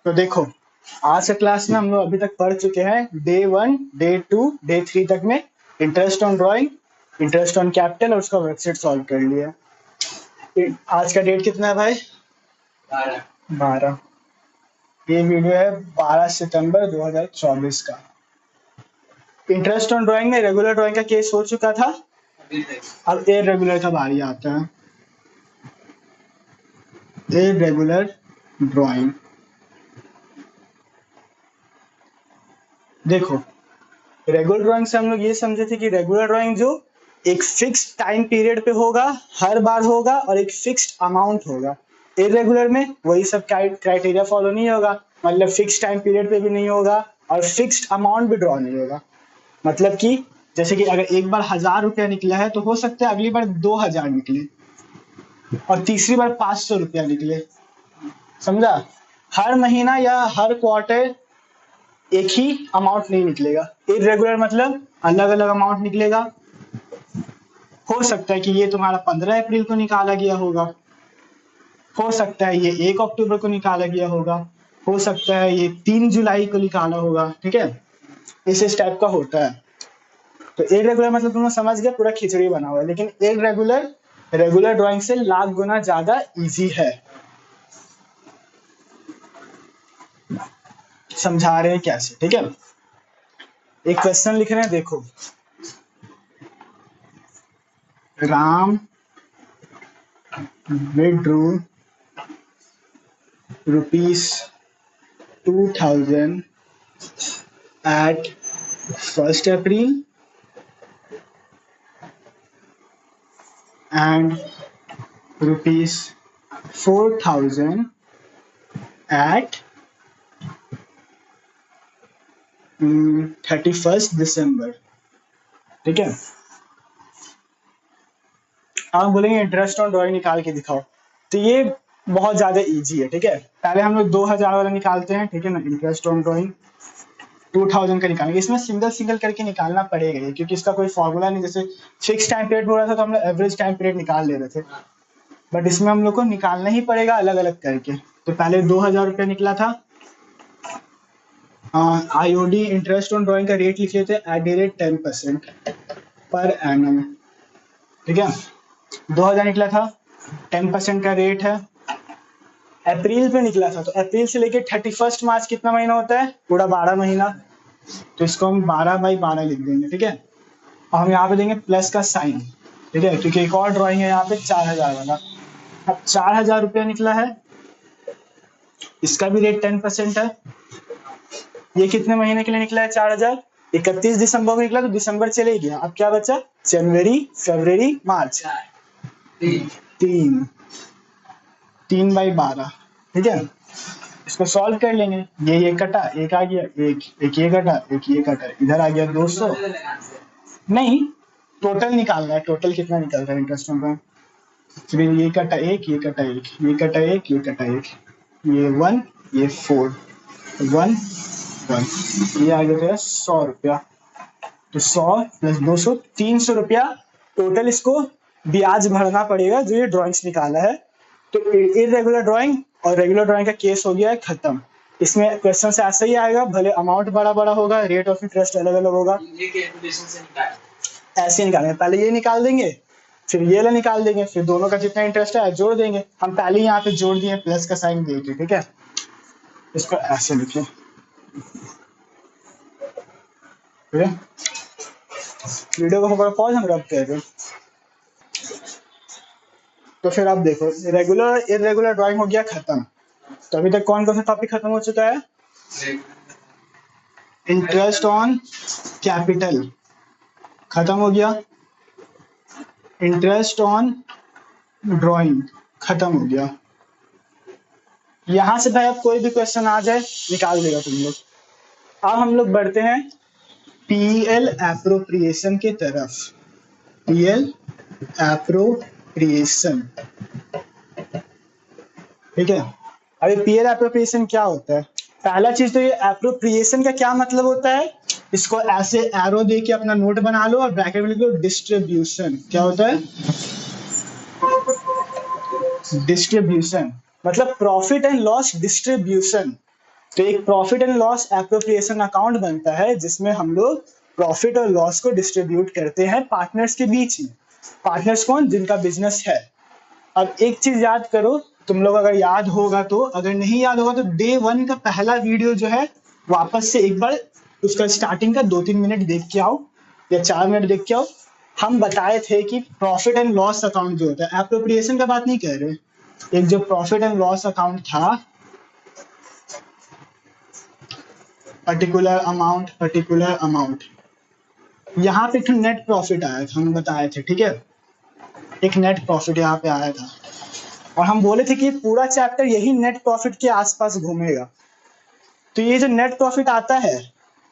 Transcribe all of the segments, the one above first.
तो देखो, आज के क्लास में हम लोग अभी तक पढ़ चुके हैं डे 1, डे 2, डे 3 तक में interest on drawing, interest on capital और उसका वर्कशीट सॉल्व कर लिया। आज का डेट कितना है भाई? 12। ये वीडियो है 12 सितंबर 2024 का। इंटरेस्ट ऑन ड्राइंग में रेगुलर ड्राइंग का केस हो चुका था, अब इररेगुलर का बारी आता है। इररेगुलर ड्राइंग, देखो रेगुलर ड्राइंग से हम लोग ये समझे थे कि रेगुलर ड्राइंग जो एक फिक्स टाइम पीरियड पे होगा, हर बार होगा और एक फिक्स्ड अमाउंट होगा। इररेगुलर में वही सब क्राइटेरिया फॉलो नहीं होगा, मतलब फिक्स टाइम पीरियड पे भी नहीं होगा और फिक्स्ड अमाउंट भी ड्रॉ नहीं होगा। मतलब कि जैसे कि अगर एक बार 1000 रुपया निकला है तो हो सकता है अगली बार 2000 निकले और तीसरी बार 500 रुपया निकले, समझा? हर महीना या हर क्वार्टर एक ही अमाउंट नहीं निकलेगा। इररेगुलर मतलब अलग अलग अमाउंट निकलेगा। हो सकता है कि ये तुम्हारा 15 अप्रैल को निकाला गया होगा, हो सकता है ये 1 अक्टूबर को निकाला गया होगा, हो सकता है ये 3 जुलाई को निकाला होगा। ठीक है, इस टाइप का होता है। तो इररेगुलर मतलब तुम लोग समझ गए, पूरा खिचड़ी बना हुआ है। लेकिन इररेगुलर रेगुलर ड्राइंग से लाख गुना ज्यादा इजी है। समझा रहे हैं कैसे? ठीक है, एक क्वेश्चन लिख रहे हैं, देखो। Ram withdrew ₹2000 at 1st April and ₹4,000 at 31st December। ठीक है, आप बोलेंगे इंटरेस्ट ऑन ड्राइंग निकाल के दिखाओ, तो ये बहुत ज्यादा इजी है। ठीक है, पहले हम लोग 2000 वाला निकालते हैं, ठीक है ना। इंटरेस्ट ऑन ड्राइंग 2000 का निकालेंगे। इसमें सिंगल सिंगल करके निकालना पड़ेगा क्योंकि इसका कोई फॉर्मूला नहीं। जैसे फिक्स टाइम पीरियड हो रहा था तो हम लोग एवरेज टाइम पीरियड निकाल ले रहे थे, बट इसमें हम लोग को निकालना ही पड़ेगा अलग अलग करके। तो पहले 2000 रुपया निकला था। आईओडी इंटरेस्ट ऑन ड्राइंग का रेट लिखे थे @10% पर एनम। ठीक है, 2000 निकला था, 10% का रेट है। अप्रैल पे निकला था, तो अप्रैल से लेके 31 मार्च कितना महीना होता है? पूरा 12 महीना। तो इसको हम 12/12 लिख देंगे। ठीक है, और हम यहाँ पे देंगे प्लस का साइन। ठीक है, क्योंकि एक और ड्राइंग है यहाँ पे 4000 वाला। अब 4000 रुपया निकला है, इसका भी रेट 10% है। ये कितने महीने के लिए निकला है? 4000। 31 दिसंबर को निकला तो दिसंबर चले गया, अब क्या बचा? जनवरी, फरवरी, मार्च। 3/12। ठीक है, इसको सॉल्व कर लेंगे। ये कटा, एक आ गया, एक ये कटा, एक ये कटा, इधर आ गया 200। नहीं, टोटल निकालना है, टोटल कितना निकल रहा है इंटरेस्ट ऑन ड्राइंग। फिर ये कटा एक, ये कटा एक, ये कटा एक, ये कटा एक, ये 1, ये 4, 1, 1, ये आ गया 100 रुपया। तो 100 + 200, 300 रुपया टोटल इसको ब्याज भरना पड़ेगा जो ये ड्राइंग्स निकाला है। तो इररेगुलर ड्राइंग और रेगुलर ड्राइंग का केस हो गया है खत्म। इसमें क्वेश्चन से ऐसा ही आएगा, भले अमाउंट बड़ा बड़ा होगा, रेट ऑफ इंटरेस्ट अलग अलग होगा। ऐसे निकालेंगे, पहले ये निकाल देंगे, फिर ये वाला निकाल देंगे, फिर दोनों का जितना इंटरेस्ट है जोड़ देंगे। हम पहले यहाँ पे जोड़ दिए प्लस का साइन दे के। ठीक है, इसको ऐसे लिखें। वीडियो को पॉज हम रब कर रहे। तो फिर आप देखो, रेगुलर इररेगुलर ड्राइंग हो गया खत्म। तो अभी तक कौन कौन सा टॉपिक खत्म हो चुका है? इंटरेस्ट ऑन कैपिटल खत्म हो गया, इंटरेस्ट ऑन ड्राइंग खत्म हो गया। यहां से भाई अब कोई भी क्वेश्चन आ जाए निकाल देगा तुम लोग। अब हम लोग बढ़ते हैं पीएल एप्रोप्रिएशन की तरफ। पीएल एप्रोप्रिएशन, ठीक है। अभी पीएल एप्रोप्रिएशन क्या होता है? पहला चीज तो ये एप्रोप्रिएशन का क्या मतलब होता है, इसको ऐसे एरो दे के अपना नोट बना लो और ब्रैकेट में लिख लो डिस्ट्रीब्यूशन। क्या होता है? डिस्ट्रीब्यूशन मतलब प्रॉफिट एंड लॉस डिस्ट्रीब्यूशन। तो एक profit and loss appropriation account बनता है जिसमें हम लोग प्रॉफिट और लॉस को डिस्ट्रीब्यूट करते हैं पार्टनर्स के बीच में। पार्टनर्स कौन? जिनका बिजनेस है। अब एक चीज याद करो, तुम लोग अगर याद होगा तो, अगर नहीं याद होगा तो डे 1 का पहला वीडियो जो है वापस से एक बार उसका स्टार्टिंग का 2-3 मिनट देख के आओ या 4 मिनट देख के आओ। हम बताए थे कि प्रॉफिट एंड लॉस अकाउंट जो होता है, एप्रोप्रिएशन का बात नहीं कर रहे, एक जो प्रॉफिट एंड लॉस अकाउंट था, पर्टिकुलर अमाउंट, यहाँ पे एक नेट प्रॉफिट आया था, हम बताए थे, ठीक है, एक नेट प्रॉफिट यहाँ पे आया था और हम बोले थे कि पूरा चैप्टर यही नेट प्रॉफिट के आसपास घूमेगा। तो ये जो नेट प्रॉफिट आता है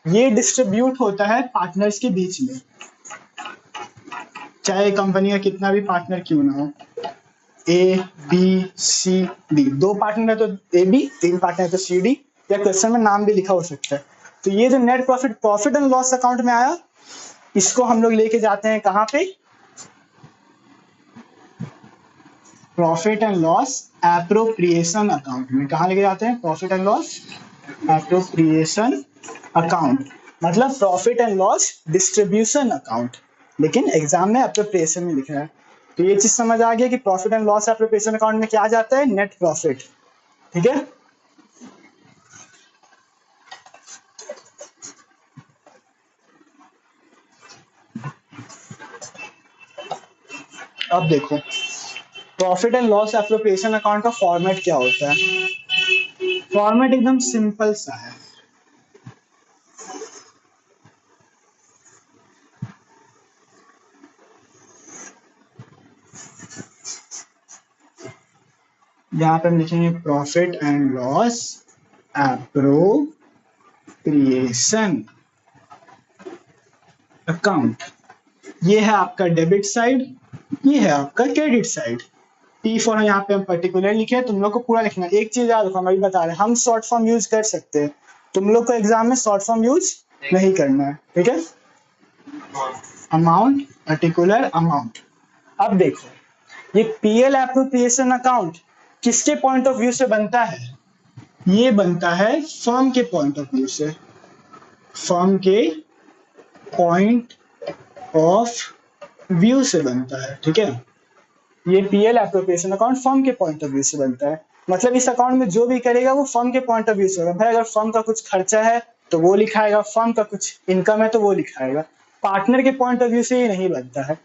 ये डिस्ट्रीब्यूट होता है पार्टनर्स के बीच में, चाहे कंपनी का कितना भी पार्टनर क्यों ना हो, A B C D, 2 partner है तो ए बी, 3 पार्टनर है तो सी डी, या क्वेश्चन में नाम भी लिखा हो सकता है। तो ये जो net profit and loss account में आया, इसको हम लोग लेके जाते हैं कहाँ पे? Profit and loss appropriation account में। कहाँ लेके जाते हैं? Profit and loss appropriation account, मतलब profit and loss distribution account, लेकिन एग्जाम में एप्रोप्रिएशन में लिखा है। तो ये चीज समझ आ गया कि profit and loss appropriation account में क्या जाता है? नेट प्रॉफिट, ठीक है। अब देखो profit and loss appropriation account का फॉर्मेट क्या होता है? फॉर्मेट एकदम सिंपल सा है। यहाँ पे हम लिखेंगे profit and loss appropriation account. ये है आपका डेबिट साइड, ये है आपका क्रेडिट साइड। टी फॉर यहाँ पे हम पर्टिकुलर लिखे, तुम लोग को पूरा लिखना है। एक चीज याद रखो, हम अभी बता रहे हैं, हम शॉर्ट फॉर्म यूज कर सकते हैं, तुम लोग को एग्जाम में शॉर्ट फॉर्म यूज नहीं करना है, ठीक है। Amount, particular amount. अब देखो ये पीएल एप्रोप्रिएशन अकाउंट किसके पॉइंट ऑफ व्यू से बनता है? ये बनता है फर्म के पॉइंट ऑफ व्यू से, फर्म के पॉइंट ऑफ व्यू से बनता है, ठीक है। ये पीएल एप्रोप्रिएशन अकाउंट फर्म के पॉइंट ऑफ व्यू से बनता है, मतलब इस अकाउंट में जो भी करेगा वो फर्म के पॉइंट ऑफ व्यू से होगा। भाई अगर फर्म का कुछ खर्चा है तो वो लिखाएगा, फर्म का कुछ इनकम है तो वो लिखाएगा, पार्टनर के पॉइंट ऑफ व्यू से ये नहीं बनता है।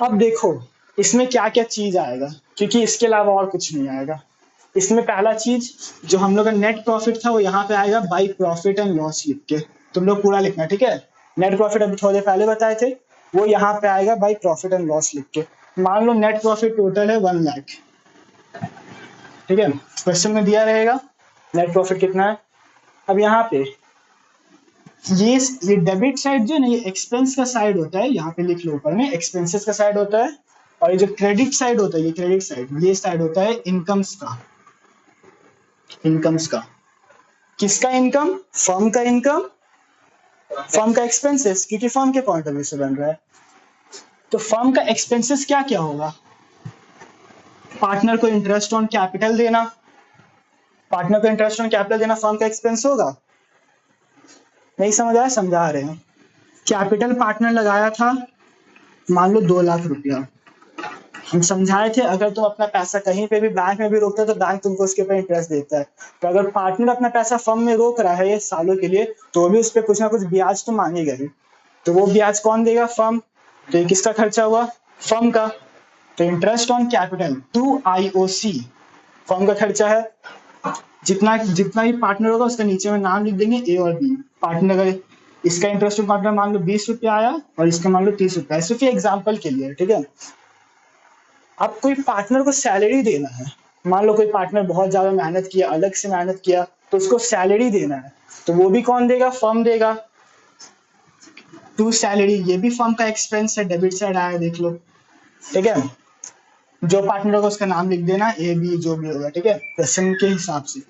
अब देखो इसमें क्या क्या चीज आएगा, क्योंकि इसके अलावा और कुछ नहीं आएगा। इसमें पहला चीज जो हम लोग का नेट प्रॉफिट था वो यहाँ पे आएगा बाई प्रॉफिट एंड लॉस लिख के, तुम लोग पूरा लिखना, ठीक है। नेट प्रॉफिट अभी थोड़े पहले बताए थे, वो यहाँ पे आएगा बाई प्रॉफिट एंड लॉस लिख के। मान लो नेट प्रॉफिट टोटल है 1 लाख, ठीक है, क्वेश्चन में दिया रहेगा नेट प्रॉफिट कितना है। अब यहाँ पे ये डेबिट साइड जो है ना, ये एक्सपेंस का साइड होता है, यहाँ पे लिख लो ऊपर में, एक्सपेंसेस का साइड होता है, और ये जो क्रेडिट साइड होता है, ये क्रेडिट साइड, ये साइड होता है इनकम्स का। इनकम्स का किसका इनकम? फर्म का इनकम, फर्म का एक्सपेंसेस, क्योंकि फर्म के पॉइंट ऑफ व्यू से बन रहा है। तो फर्म का एक्सपेंसेस क्या क्या होगा? पार्टनर को इंटरेस्ट ऑन कैपिटल देना, पार्टनर को इंटरेस्ट ऑन कैपिटल देना फर्म का एक्सपेंस होगा। नहीं समझ आया? समझा रहे हैं। कैपिटल पार्टनर लगाया था मान लो 2 लाख रुपया, हम समझाए थे अगर तुम अपना पैसा कहीं पे भी बैंक में भी रोकते हो तो बैंक तुमको उसके ऊपर इंटरेस्ट देता है। तो अगर पार्टनर अपना पैसा फर्म में रोक रहा है ये सालों के लिए, तो भी उस पर कुछ ना कुछ ब्याज तो मांगेगा ही। तो वो ब्याज कौन देगा? फर्म। तो ये किसका खर्चा हुआ? फर्म का। तो interest on capital 2IOC firm का खर्चा है। जितना जितना भी पार्टनर होगा उसका नीचे में नाम लिख देंगे ए और बी। पार्टनर अगर इसका इंटरेस्ट पार्टनर मान लो 20 रुपया आया और इसका मान लो 30 रुपया, सिर्फ एग्जाम्पल के लिए, ठीक है। अब कोई पार्टनर को सैलरी देना है, मान लो कोई पार्टनर बहुत ज्यादा मेहनत किया, अलग से मेहनत किया, तो उसको सैलरी देना है, तो वो भी कौन देगा? फर्म देगा। टू सैलरी, ये भी फर्म का एक्सपेंस है, डेबिट साइड आया, देख लो, ठीक है। जो पार्टनर होगा उसका नाम लिख देना, ए बी जो भी होगा, ठीक है, क्वेश्चन के हिसाब से।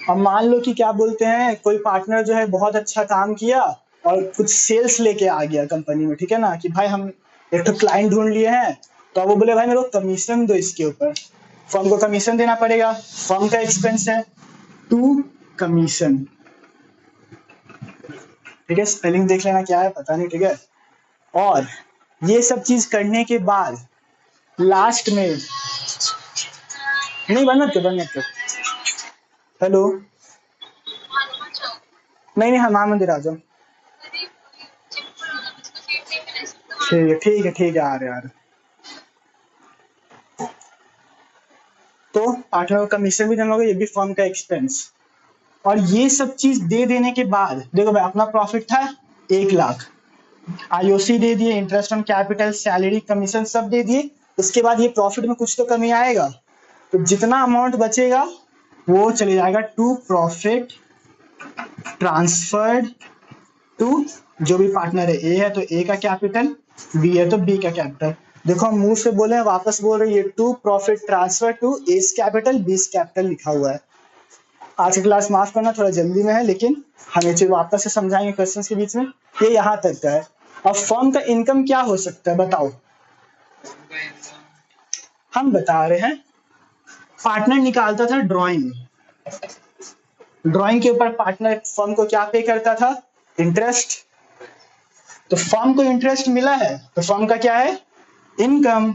अब मान लो कि क्या बोलते हैं, कोई पार्टनर जो है बहुत अच्छा काम किया और कुछ सेल्स लेके आ गया कंपनी में, ठीक है ना, कि भाई हम एक तो क्लाइंट ढूंढ लिए हैं, तो वो बोले भाई मेरे को कमीशन दो इसके ऊपर, फर्म को कमीशन देना पड़ेगा, फर्म का एक्सपेंस है। To commission. ठीक है, स्पेलिंग देख लेना क्या है पता नहीं, ठीक है। और ये सब चीज करने के बाद लास्ट में, नहीं बंद मत कर। हेलो, नहीं हाँ महान मंदिर आ जाओ। ठीक है आ रहे। तो पार्टनर को कमीशन भी देना होगा, ये भी फर्म का एक्सपेंस। और ये सब चीज दे देने के बाद देखो भाई, अपना प्रॉफिट था 1 लाख, आईओसी दे दिए, interest on capital, salary, commission सब दे दिए। उसके बाद ये प्रॉफिट में कुछ तो कमी आएगा, तो जितना अमाउंट बचेगा वो चले जाएगा टू प्रॉफिट ट्रांसफर्ड टू जो भी पार्टनर है। ए है तो ए का कैपिटल, बी है तो बी का कैपिटल। देखो हम मुंह से बोले हैं, वापस बोल रहे हैं, ये to profit transfer to S capital बीस कैपिटल लिखा हुआ है। आज की क्लास माफ करना थोड़ा जल्दी में है, लेकिन हम ये वापस से समझाएंगे क्वेश्चन के बीच में। ये यहाँ तक का है। अब फर्म का इनकम क्या हो सकता है बताओ। हम बता रहे हैं, पार्टनर निकालता था ड्राइंग, ड्राइंग के ऊपर पार्टनर फर्म को क्या पे करता था, इंटरेस्ट। तो फर्म को इंटरेस्ट मिला है तो फर्म का क्या है, इनकम।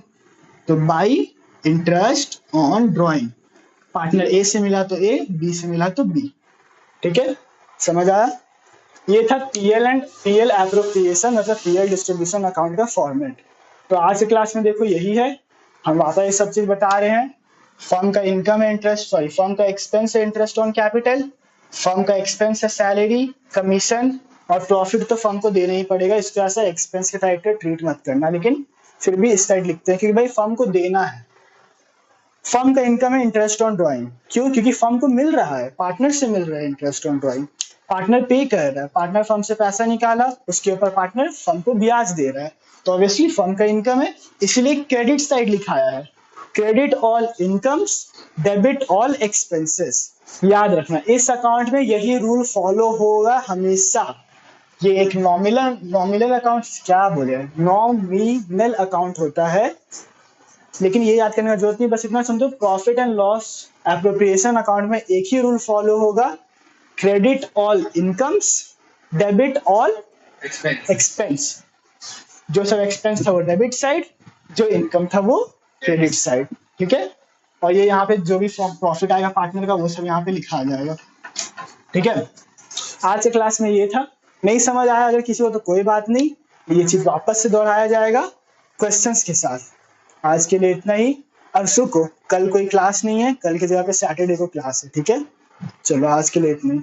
तो by interest on drawing, partner A से मिला तो ए, बी से मिला तो बी। ठीक है, समझ आया। ये था पीएल एंड पीएल एप्रोप्रिएशन, मतलब पीएल डिस्ट्रीब्यूशन अकाउंट का फॉर्मेट। तो आज की क्लास में देखो यही है, हम वापस ये सब चीज बता रहे हैं। फर्म का इनकम है इंटरेस्ट, सॉरी फर्म का एक्सपेंस है इंटरेस्ट ऑन कैपिटल, फर्म का एक्सपेंस है सैलरी, कमीशन, और प्रॉफिट तो फर्म को देना ही पड़ेगा, इस तरह से एक्सपेंस के टाइप का ट्रीट मत करना, लेकिन फिर भी इस साइड लिखते हैं क्योंकि भाई फर्म को देना है। फर्म का इनकम है इंटरेस्ट ऑन ड्राइंग, क्यों, क्योंकि फर्म को मिल रहा है, पार्टनर से मिल रहा है इंटरेस्ट ऑन ड्राइंग, पार्टनर पे कर रहा है, पार्टनर फर्म से पैसा निकाला, उसके ऊपर पार्टनर फर्म को ब्याज दे रहा है, तो ऑब्वियसली फर्म का इनकम है, इसलिए क्रेडिट साइड लिखाया है, credit all incomes, debit all expenses. याद रखना इस अकाउंट में यही रूल फॉलो होगा हमेशा। ये एक नॉमिनल अकाउंट, क्या बोले, नॉमिनल अकाउंट होता है, लेकिन ये याद करने का जरूरत नहीं, बस इतना समझो profit and loss appropriation account में एक ही रूल फॉलो होगा, credit all incomes, debit all expense. जो सब एक्सपेंस था वो डेबिट साइड, जो इनकम था वो क्रेडिट साइड। ठीक है, और ये यहाँ पे जो भी प्रॉफिट आएगा पार्टनर का वो सब यहाँ पे लिखा जाएगा। ठीक है, आज के क्लास में ये था। नहीं समझ आया अगर किसी को तो कोई बात नहीं, ये चीज वापस से दोहराया जाएगा क्वेश्चंस के साथ। आज के लिए इतना ही। अरसू को कल कोई क्लास नहीं है, कल की जगह पे सैटरडे को क्लास है। ठीक है, चलो आज के लिए इतना ही।